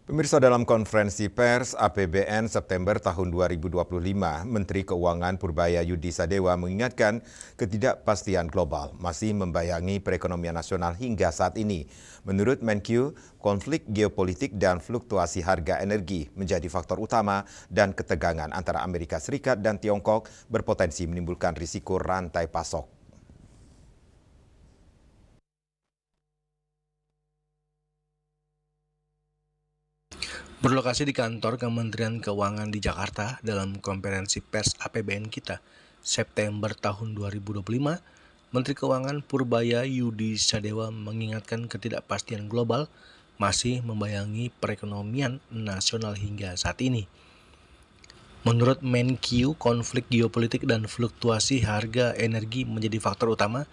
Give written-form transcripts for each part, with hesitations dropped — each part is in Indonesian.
Pemirsa, dalam konferensi pers APBN September tahun 2025, Menteri Keuangan Purbaya Yudi Sadewa mengingatkan ketidakpastian global masih membayangi perekonomian nasional hingga saat ini. Menurut Menkyu, konflik geopolitik dan fluktuasi harga energi menjadi faktor utama dan ketegangan antara Amerika Serikat dan Tiongkok berpotensi menimbulkan risiko rantai pasok. Berlokasi di kantor Kementerian Keuangan di Jakarta dalam konferensi pers APBN kita September tahun 2025, Menteri Keuangan Purbaya Yudi Sadewa mengingatkan ketidakpastian global masih membayangi perekonomian nasional hingga saat ini. Menurut Menkyu, konflik geopolitik dan fluktuasi harga energi menjadi faktor utama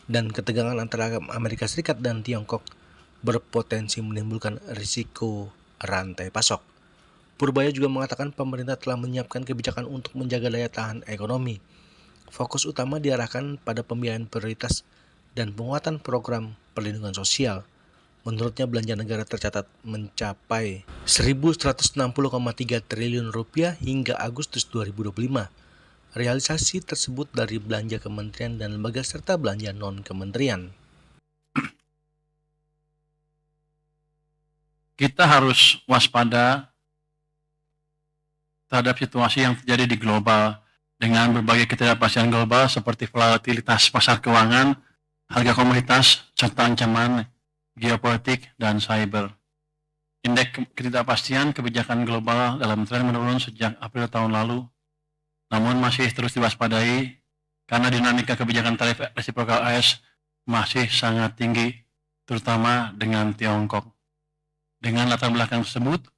dan ketegangan antara Amerika Serikat dan Tiongkok berpotensi menimbulkan risiko rantai pasok. Purbaya juga mengatakan pemerintah telah menyiapkan kebijakan untuk menjaga daya tahan ekonomi. Fokus utama diarahkan pada pembiayaan prioritas dan penguatan program perlindungan sosial. Menurutnya belanja negara tercatat mencapai 1.160,3 triliun rupiah hingga Agustus 2025. Realisasi tersebut dari belanja kementerian dan lembaga serta belanja non-kementerian. Kita harus waspada terhadap situasi yang terjadi di global dengan berbagai ketidakpastian global seperti volatilitas pasar keuangan, harga komoditas, serta ancaman geopolitik dan cyber. Indeks ketidakpastian kebijakan global dalam tren menurun sejak April tahun lalu, namun masih terus diwaspadai karena dinamika kebijakan tarif resiprokal AS masih sangat tinggi, terutama dengan Tiongkok. Dengan latar belakang tersebut,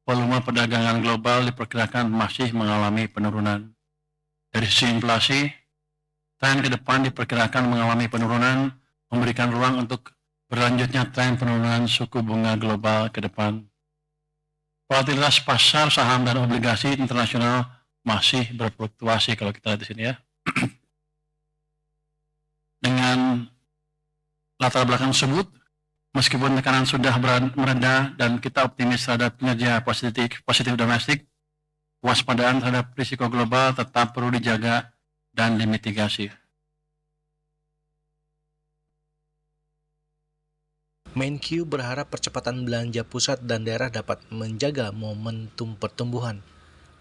volume perdagangan global diperkirakan masih mengalami penurunan. Dari sisi inflasi, tren ke depan diperkirakan mengalami penurunan, memberikan ruang untuk berlanjutnya tren penurunan suku bunga global ke depan. Volatilitas pasar saham dan obligasi internasional masih berfluktuasi kalau kita lihat di sini ya. Dengan latar belakang tersebut, meskipun tekanan sudah mereda dan kita optimis terhadap kinerja positif domestik, waspadaan terhadap risiko global tetap perlu dijaga dan dimitigasi. Menkyu berharap percepatan belanja pusat dan daerah dapat menjaga momentum pertumbuhan.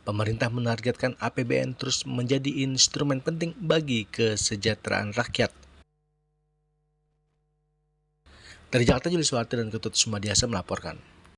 Pemerintah menargetkan APBN terus menjadi instrumen penting bagi kesejahteraan rakyat. Dari Jakarta, Julius Suharti dan Ketut Sumadiasa melaporkan.